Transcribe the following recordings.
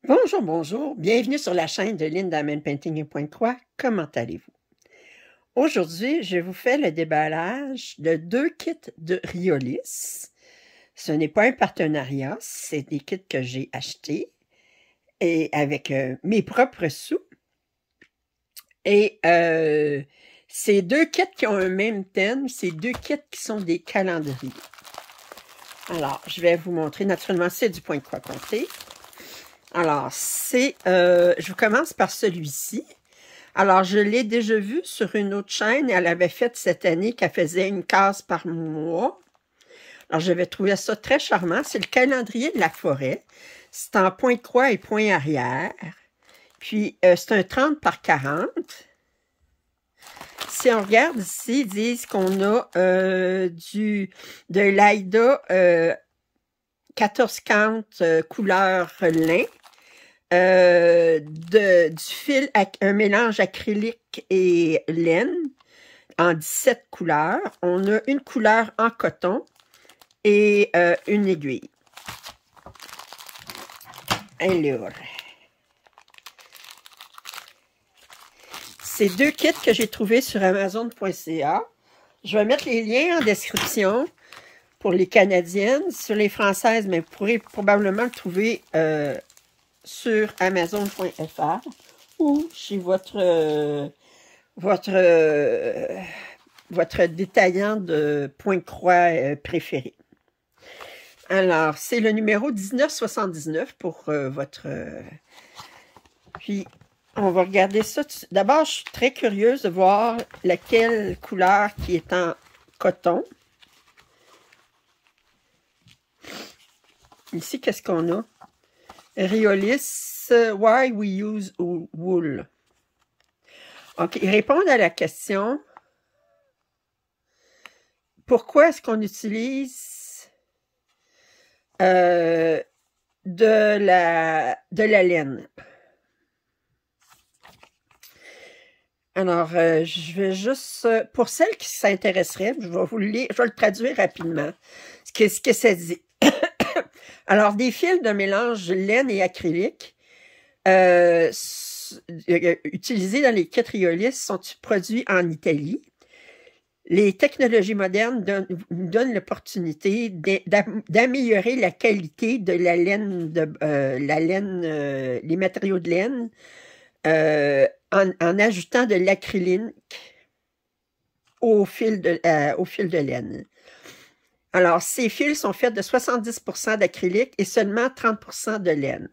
Bonjour, bonjour. Bienvenue sur la chaîne de Linda Man Painting et Pointe-Croix. Comment allez-vous? Aujourd'hui, je vous fais le déballage de 2 kits de Riolis. Ce n'est pas un partenariat, c'est des kits que j'ai achetés et avec mes propres sous. Et ces 2 kits qui ont un même thème, c'est 2 kits qui sont des calendriers. Alors, je vais vous montrer. Naturellement, c'est du Pointe-Croix Comté. Alors, je commence par celui-ci. Alors, je l'ai déjà vu sur une autre chaîne. Elle avait fait cette année qu'elle faisait une case par mois. Alors, j'avais trouvé ça très charmant. C'est le calendrier de la forêt. C'est en point de croix et point arrière. Puis, c'est un 30 par 40. Si on regarde ici, ils disent qu'on a de l'Aïda 1450 couleur lin. Du fil, un mélange acrylique et laine en 17 couleurs. On a une couleur en coton et une aiguille. Alors, c'est 2 kits que j'ai trouvés sur Amazon.ca. Je vais mettre les liens en description pour les Canadiennes. Sur les Françaises, mais vous pourrez probablement le trouver sur Amazon.fr ou chez votre détaillant de point-croix préféré. Alors, c'est le numéro 1979 pour votre... Puis, on va regarder ça. D'abord, je suis très curieuse de voir laquelle couleur qui est en coton. Ici, qu'est-ce qu'on a? Riolis, why we use wool? OK, ils répondent à la question. Pourquoi est-ce qu'on utilise de la laine? Alors, je vais juste... pour celles qui s'intéresseraient, je vais vous le lire, je vais le traduire rapidement. Ce que ça dit. Alors, des fils de mélange laine et acrylique utilisés dans les kits Riolis sont produits en Italie. Les technologies modernes nous donnent l'opportunité d'améliorer la qualité de la laine, les matériaux de laine, en ajoutant de l'acrylique au fil de laine. Alors, ces fils sont faits de 70% d'acrylique et seulement 30% de laine.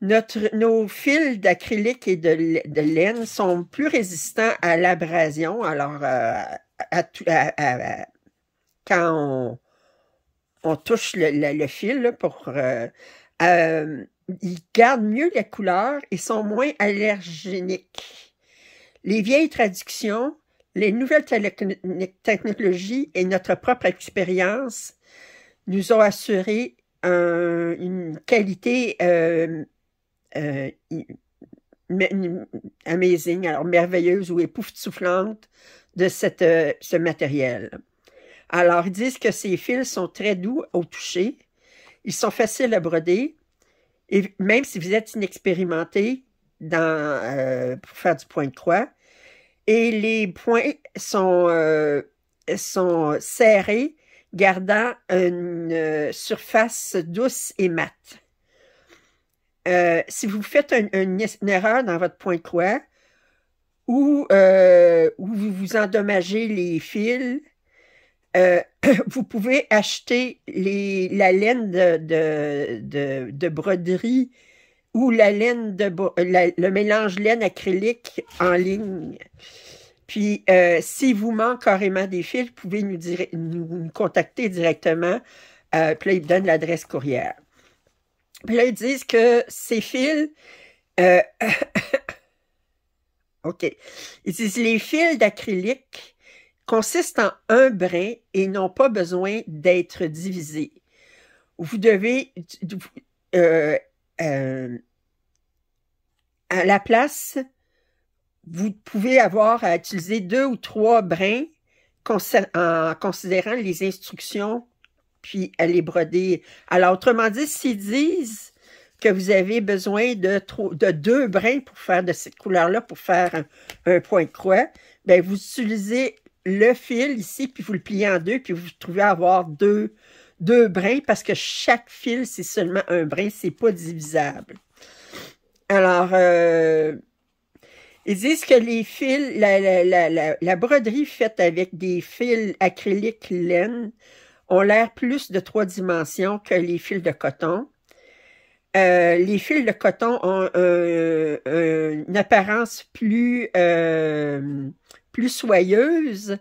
Nos fils d'acrylique et de laine sont plus résistants à l'abrasion. Alors, quand on touche le fil, là, ils gardent mieux la couleur et sont moins allergéniques. Les vieilles traductions, les nouvelles technologies et notre propre expérience nous ont assuré une qualité amazing, alors merveilleuse ou époustouflante de ce matériel. Alors, ils disent que ces fils sont très doux au toucher, ils sont faciles à broder, et même si vous êtes inexpérimenté pour faire du point de croix, et les points sont serrés, gardant une surface douce et mate. Si vous faites une erreur dans votre point de croix ou vous endommagez les fils, vous pouvez acheter la laine de broderie ou la laine le mélange laine acrylique en ligne. Puis, s'il vous manque carrément des fils, vous pouvez nous contacter directement. Puis là, ils donnent l'adresse courriel. Puis là, ils disent que ces fils... OK. Ils disent les fils d'acrylique consistent en un brin et n'ont pas besoin d'être divisés. Vous devez... à la place, vous pouvez avoir à utiliser 2 ou 3 brins en considérant les instructions puis à les broder. Alors, autrement dit, s'ils disent que vous avez besoin de 2 brins pour faire de cette couleur-là, pour faire un point de croix, bien, vous utilisez le fil ici, puis vous le pliez en deux, puis vous trouvez avoir deux brins, parce que chaque fil, c'est seulement un brin, c'est pas divisable. Alors, ils disent que les fils, la broderie faite avec des fils acryliques laine ont l'air plus de 3 dimensions que les fils de coton. Les fils de coton ont une apparence plus soyeuse,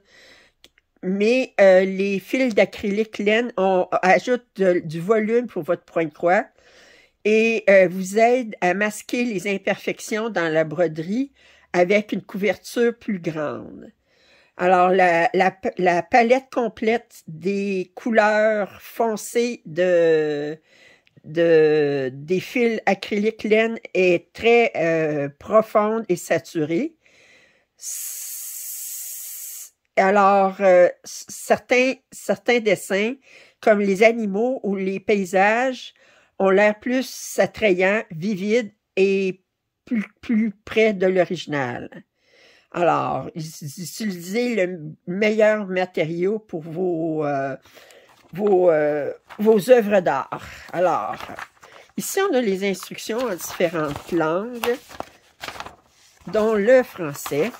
mais les fils d'acrylique laine ajoutent du volume pour votre point de croix et vous aident à masquer les imperfections dans la broderie avec une couverture plus grande. Alors, la palette complète des couleurs foncées des fils acryliques laine est très profonde et saturée. Alors, certains dessins, comme les animaux ou les paysages, ont l'air plus attrayants, vivides et plus près de l'original. Alors, utilisez le meilleur matériau pour vos œuvres d'art. Alors, ici, on a les instructions en différentes langues, dont le français.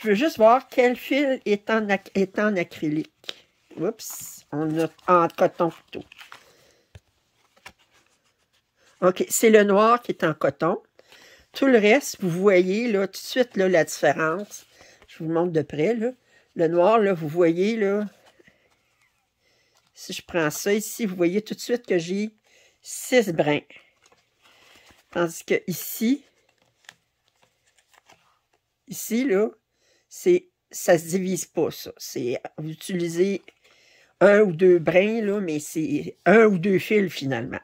Je veux juste voir quel fil est en acrylique. Oups, on a en coton plutôt. OK, c'est le noir qui est en coton. Tout le reste, vous voyez là, tout de suite là, la différence. Je vous montre de près. Là. Le noir, là, vous voyez, là, si je prends ça ici, vous voyez tout de suite que j'ai 6 brins. Tandis que ici, là, ça se divise pas, ça. Vous utilisez 1 ou 2 brins, là, mais c'est 1 ou 2 fils finalement.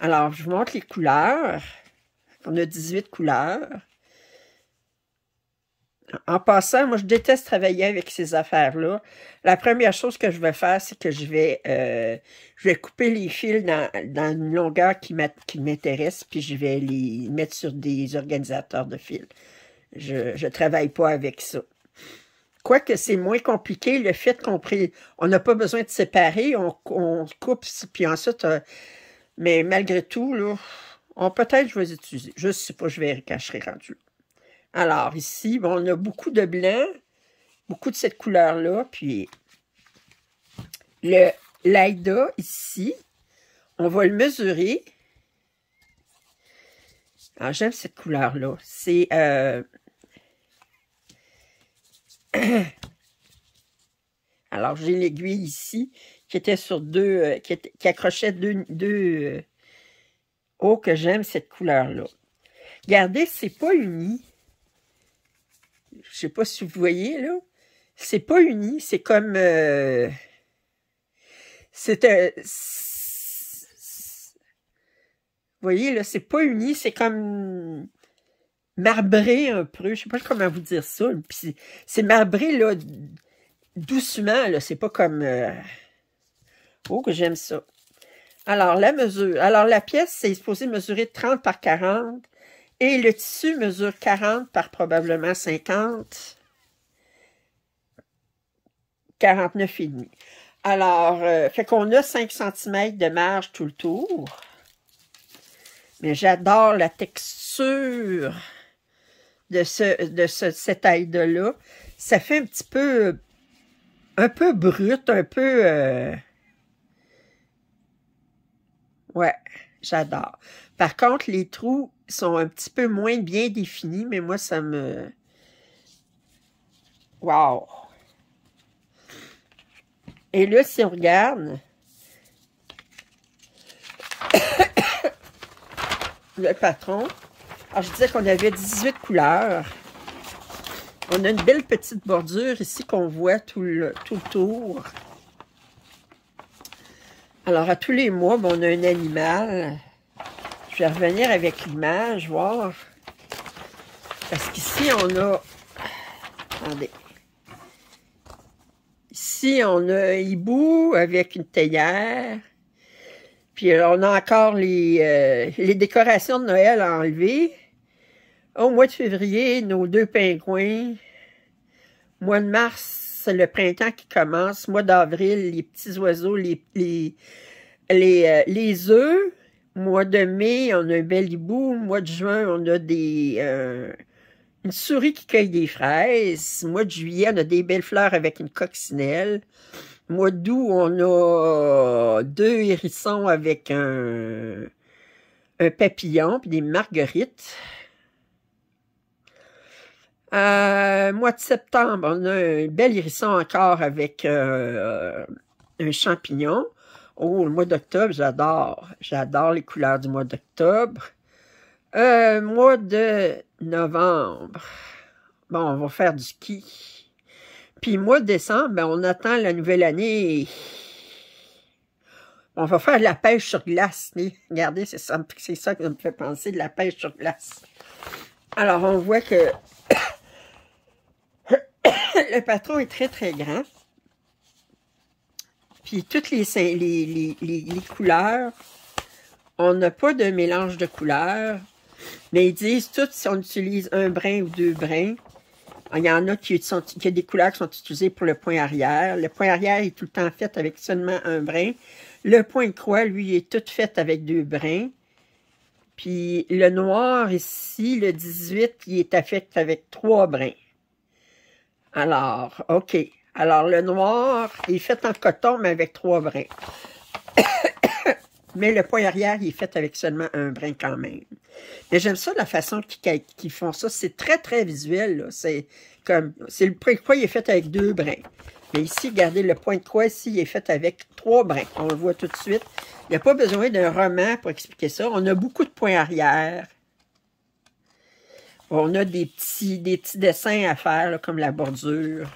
Alors, je vous montre les couleurs. On a 18 couleurs. En passant, moi, je déteste travailler avec ces affaires-là. La première chose que je vais faire, c'est que je vais couper les fils dans une longueur qui m'intéresse, puis je vais les mettre sur des organisateurs de fils. Je ne travaille pas avec ça. Quoique c'est moins compliqué, le fait on n'a pas besoin de séparer, on coupe, puis ensuite... mais malgré tout, là, peut-être je vais les utiliser. Je ne sais pas, je verrai quand je serai rendu là. Alors, ici, bon, on a beaucoup de blanc, beaucoup de cette couleur-là, puis l'Aïda, ici, on va le mesurer. Alors, j'aime cette couleur-là. C'est... Alors, j'ai l'aiguille ici, qui était sur qui accrochait deux... Oh, que j'aime cette couleur-là. Regardez, c'est pas uni. Je sais pas si vous voyez, là. C'est pas uni, c'est comme... vous voyez, là, c'est pas uni, c'est comme marbré un peu. Je sais pas comment vous dire ça. C'est marbré, là, doucement, là. C'est pas comme... Oh, que j'aime ça. Alors, la mesure. Alors, la pièce, c'est supposé mesurer 30 par 40. Et le tissu mesure 40 par probablement 50. 49,5. Alors, fait qu'on a 5 cm de marge tout le tour. Mais j'adore la texture de cette Aïda-là. Ça fait un petit peu... un peu brut, un peu... ouais, j'adore. Par contre, les trous sont un petit peu moins bien définis, mais moi, ça me... Wow! Et là, si on regarde... le patron... Alors, je disais qu'on avait 18 couleurs. On a une belle petite bordure ici qu'on voit tout le tour. Alors, à tous les mois, bon, on a un animal. Je vais revenir avec l'image, voir. Parce qu'ici, on a... Attendez. Ici, on a un hibou avec une théière. Puis on a encore les décorations de Noël à enlever. Au mois de février, nos deux pingouins. Mois de mars, c'est le printemps qui commence. Mois d'avril, les petits oiseaux, les œufs. Mois de mai, on a un bel hibou. Mois de juin, on a une souris qui cueille des fraises. Mois de juillet, on a des belles fleurs avec une coccinelle. Mois d'août, on a deux hérissons avec un papillon puis des marguerites. Mois de septembre, on a un bel hérisson encore avec un champignon. Oh, le mois d'octobre, j'adore. J'adore les couleurs du mois d'octobre. Mois de novembre, bon, on va faire du ski. Puis mois de décembre, ben, on attend la nouvelle année. On va faire de la pêche sur glace. Regardez, c'est ça que ça me fait penser, de la pêche sur glace. Alors, on voit que le patron est très, très grand. Puis toutes les couleurs, on n'a pas de mélange de couleurs, mais ils disent toutes si on utilise un brin ou deux brins. Il y en a qui il y a des couleurs qui sont utilisées pour le point arrière. Le point arrière est tout le temps fait avec seulement un brin. Le point de croix, lui, est tout fait avec deux brins. Puis le noir ici, le 18, il est fait avec trois brins. Alors, OK. Alors, le noir est fait en coton, mais avec trois brins. Mais le point arrière, il est fait avec seulement un brin quand même. Mais j'aime ça, la façon qu'ils font ça. C'est très, très visuel. C'est le point de croix, il est fait avec deux brins. Mais ici, regardez, le point de croix, ici, il est fait avec trois brins. On le voit tout de suite. Il n'y a pas besoin d'un roman pour expliquer ça. On a beaucoup de points arrière. On a des petits dessins à faire, là, comme la bordure.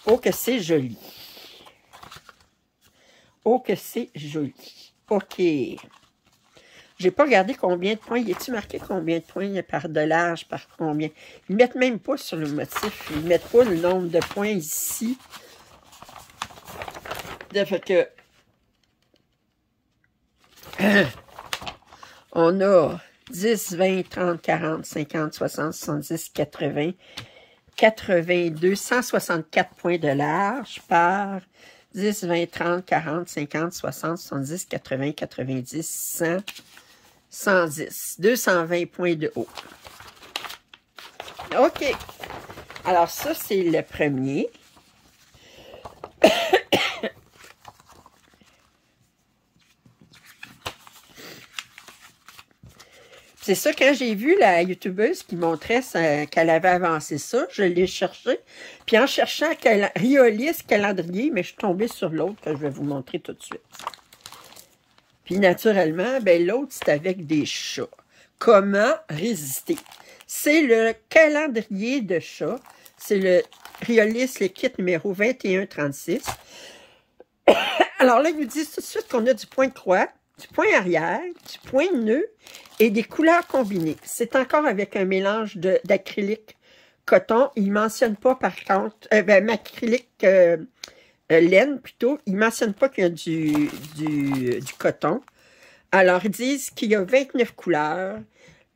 Oh, que c'est joli. Oh, que c'est joli. OK. J'ai pas regardé combien de points. Y a-t-il marqué combien de points par de large, par combien? Ils mettent même pas sur le motif. Ils mettent pas le nombre de points ici. De fait que... on a 10, 20, 30, 40, 50, 60, 70, 80... 82, 164 points de large par 10, 20, 30, 40, 50, 60, 70, 80, 90, 100, 110. 220 points de haut. OK. Alors, ça, c'est le premier. C'est ça, quand j'ai vu la youtubeuse qui montrait qu'elle avait avancé ça, je l'ai cherché. Puis en cherchant Riolis calendrier, mais je suis tombée sur l'autre que je vais vous montrer tout de suite. Puis naturellement, ben l'autre, c'est avec des chats. Comment résister? C'est le calendrier de chats. C'est le Riolis, le kit numéro 2136. Alors là, ils nous disent tout de suite qu'on a du point de croix, du point arrière, du point de nœud et des couleurs combinées. C'est encore avec un mélange d'acrylique coton. Il ne mentionne pas, par contre, acrylique laine plutôt. Il ne mentionne pas qu'il y a du coton. Alors, ils disent qu'il y a 29 couleurs.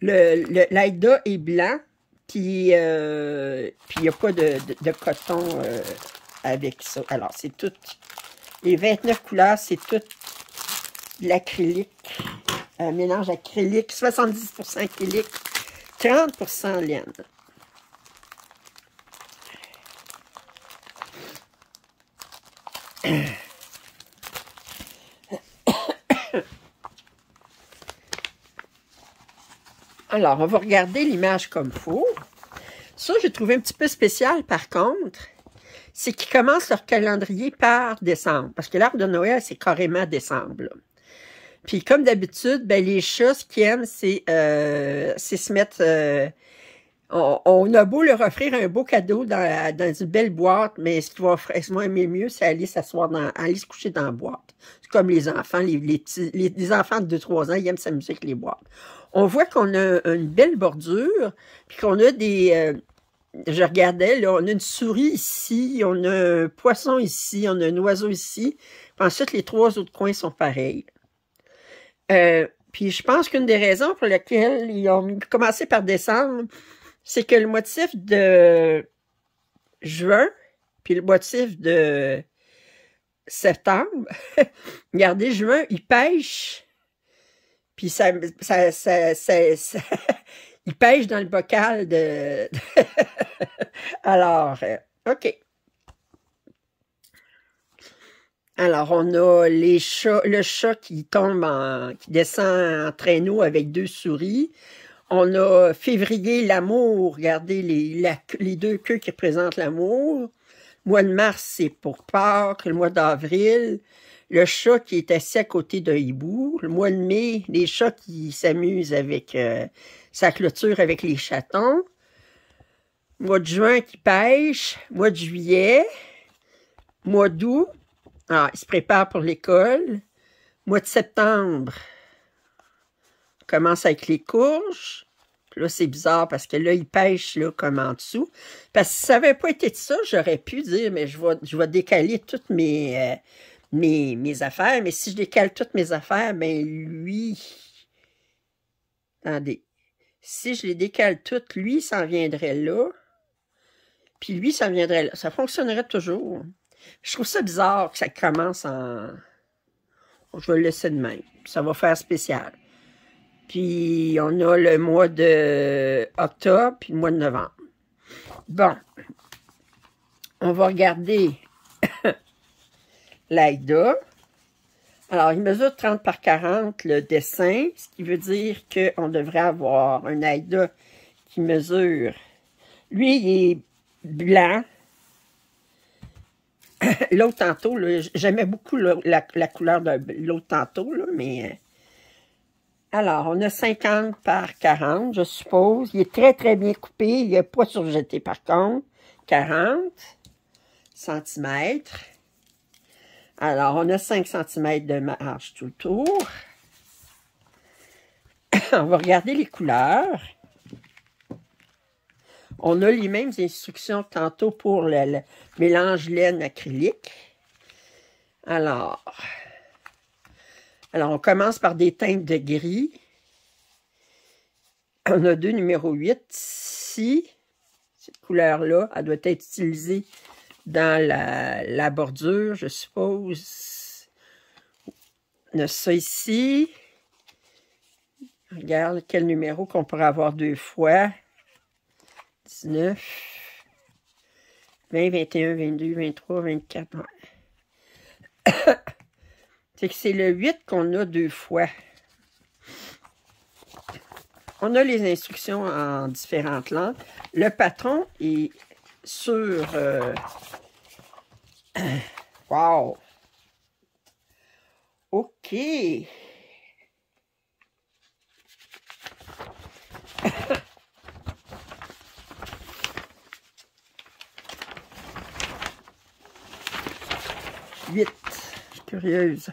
L'Aïda est blanc, puis il n'y a pas de coton avec ça. Alors, c'est tout. Les 29 couleurs, c'est tout l'acrylique. Mélange acrylique, 70% acrylique, 30% laine. Alors, on va regarder l'image comme il faut. Ça, j'ai trouvé un petit peu spécial, par contre, c'est qu'ils commencent leur calendrier par décembre. Parce que l'arbre de Noël, c'est carrément décembre, là. Puis, comme d'habitude, ben, les chats, ce qu'ils aiment, c'est se mettre... on a beau leur offrir un beau cadeau dans une belle boîte, mais ce qu'ils vont aimer mieux, c'est aller s'asseoir aller se coucher dans la boîte. C'est comme les enfants, les enfants de 2-3 ans, ils aiment s'amuser avec les boîtes. On voit qu'on a une belle bordure, puis qu'on a des... je regardais, là, on a une souris ici, on a un poisson ici, on a un oiseau ici. Puis ensuite, les 3 autres coins sont pareils. Puis je pense qu'une des raisons pour lesquelles ils ont commencé par descendre, c'est que le motif de juin, puis le motif de septembre, regardez, juin, il pêche, puis il pêche dans le bocal de... Alors, OK. Alors, on a le chat qui qui descend en traîneau avec 2 souris. On a février, l'amour. Regardez les 2 queues qui représentent l'amour. Le mois de mars, c'est pour Pâques. Le mois d'avril, le chat qui est assis à côté d'un hibou. Le mois de mai, les chats qui s'amusent avec sa clôture avec les chatons. Mois de juin qui pêche. Mois de juillet. Mois d'août. Ah, il se prépare pour l'école. Mois de septembre, on commence avec les courges. Puis là, c'est bizarre parce que là, il pêche là, comme en dessous. Parce que si ça n'avait pas été de ça, j'aurais pu dire, mais je vais décaler toutes mes affaires. Mais si je décale toutes mes affaires, ben lui... Attendez. Si je les décale toutes, lui, ça en viendrait là. Puis lui, ça viendrait là. Ça fonctionnerait toujours. Je trouve ça bizarre que ça commence en... Je vais le laisser de même. Ça va faire spécial. Puis, on a le mois de octobre, puis le mois de novembre. Bon. On va regarder l'Aïda. Alors, il mesure 30 par 40 le dessin, ce qui veut dire qu'on devrait avoir un Aïda qui mesure... Lui, il est blanc. L'autre tantôt, j'aimais beaucoup la couleur de l'autre tantôt, là, mais... Alors, on a 50 par 40, je suppose. Il est très, très bien coupé. Il n'est pas surjeté, par contre. 40 cm. Alors, on a 5 cm de marge tout le tour. On va regarder les couleurs. On a les mêmes instructions que tantôt pour le mélange laine acrylique. Alors, on commence par des teintes de gris. On a 2 numéro 8 ici. Cette couleur-là, elle doit être utilisée dans la bordure, je suppose. On a ça ici. Regarde quel numéro qu'on pourrait avoir 2 fois. 19, 20, 21, 22, 23, 24. Ouais. C'est que c'est le 8 qu'on a 2 fois. On a les instructions en différentes langues. Le patron est sur... Wow! OK! 8. Je suis curieuse.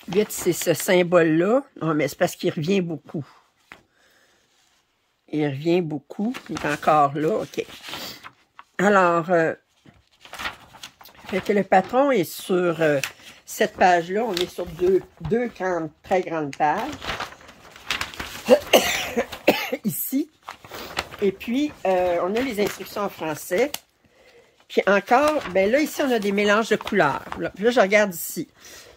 Huit, c'est ce symbole-là. Non, mais c'est parce qu'il revient beaucoup. Il revient beaucoup. Il est encore là. OK. Alors, fait que le patron est sur cette page-là. On est sur deux très grandes pages. Ici. Et puis, on a les instructions en français. Puis encore, ben là, ici, on a des mélanges de couleurs. Là, je regarde ici.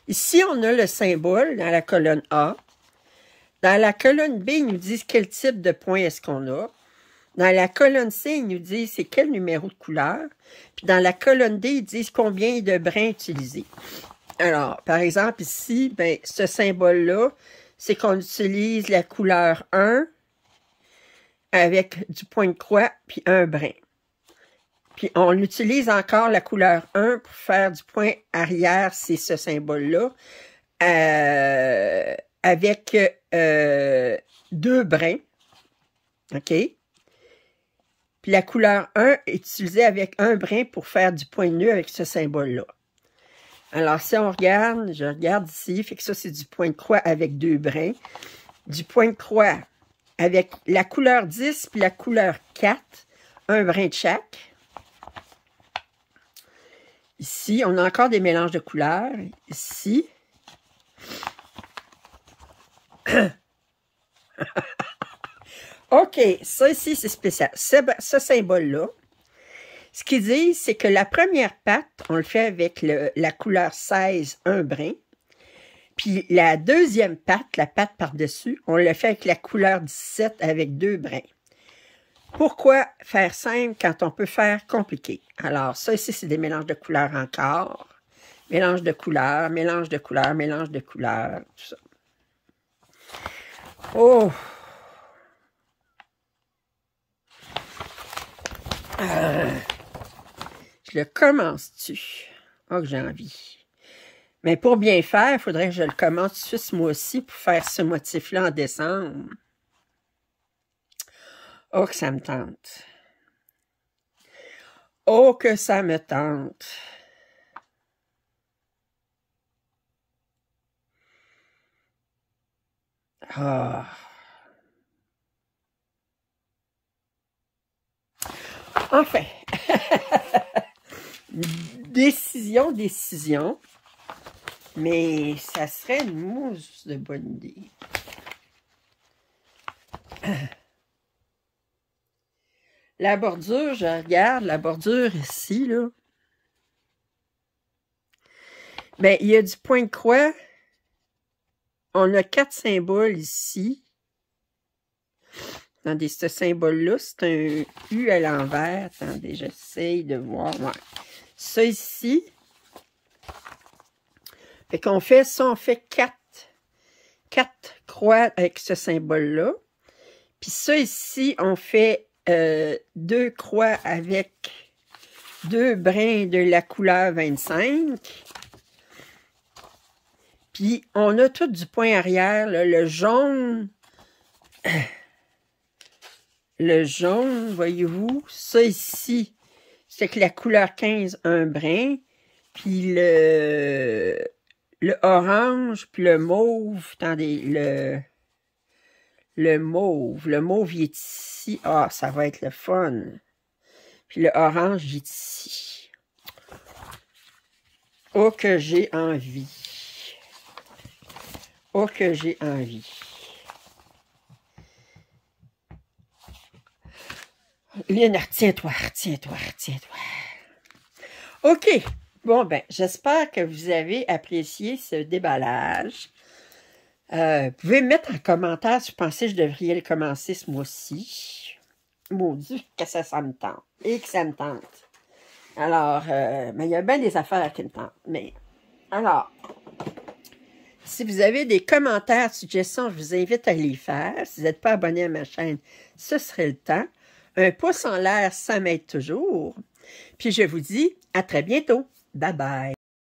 Ici, on a le symbole dans la colonne A. Dans la colonne B, ils nous disent quel type de point est-ce qu'on a. Dans la colonne C, ils nous disent c'est quel numéro de couleur. Puis dans la colonne D, ils disent combien de brins utiliser. Alors, par exemple, ici, ben, ce symbole-là, c'est qu'on utilise la couleur 1 avec du point de croix, puis un brin. Puis on utilise encore la couleur 1 pour faire du point arrière, c'est ce symbole-là, avec 2 brins. OK? Puis la couleur 1 est utilisée avec un brin pour faire du point de nœud avec ce symbole-là. Alors, si on regarde, je regarde ici, fait que ça, c'est du point de croix avec 2 brins. Du point de croix avec la couleur 10 puis la couleur 4, un brin de chaque. Ici, on a encore des mélanges de couleurs. Ici. OK, ça ici, c'est spécial. Ce symbole-là, ce qu'ils disent, c'est que la première patte, on le fait avec la couleur 16, un brin. Puis la deuxième patte, la patte par-dessus, on le fait avec la couleur 17 avec 2 brins. Pourquoi faire simple quand on peut faire compliqué? Alors, ça ici, c'est des mélanges de couleurs encore. Mélange de couleurs, mélange de couleurs, mélange de couleurs, tout ça. Oh! Je le commence-tu? Oh, que j'ai envie. Mais pour bien faire, il faudrait que je le commence tout de suite ce mois-ci pour faire ce motif-là en décembre. Oh, que ça me tente. Oh, que ça me tente. Ah. Enfin. Décision. Mais ça serait une mousse de bonne idée. La bordure, je regarde la bordure ici, là. Bien, il y a du point de croix. On a 4 symboles ici. Attendez, ce symbole-là, c'est un U à l'envers. Attendez, j'essaye de voir. Ouais. Ça ici. Fait qu'on fait ça, on fait 4 croix avec ce symbole-là. Puis ça ici, on fait 2 croix avec 2 brins de la couleur 25. Puis on a tout du point arrière, là, le jaune. Le jaune, voyez-vous, ça ici, c'est que la couleur 15, un brin. Puis le orange, puis le mauve, attendez, le mauve, il est ici. Ah, ça va être le fun. Puis le orange, il est ici. Oh, que j'ai envie. Oh, que j'ai envie. Lynn, retiens-toi. OK. Bon, ben, j'espère que vous avez apprécié ce déballage. Vous pouvez me mettre en commentaire si vous pensez que je devrais le commencer ce mois-ci. Maudit que ça me tente. Et que ça me tente. Alors, mais il y a bien des affaires qui me tentent. Mais, alors, si vous avez des commentaires, suggestions, je vous invite à les faire. Si vous n'êtes pas abonné à ma chaîne, ce serait le temps. Un pouce en l'air, ça m'aide toujours. Puis je vous dis à très bientôt. Bye bye.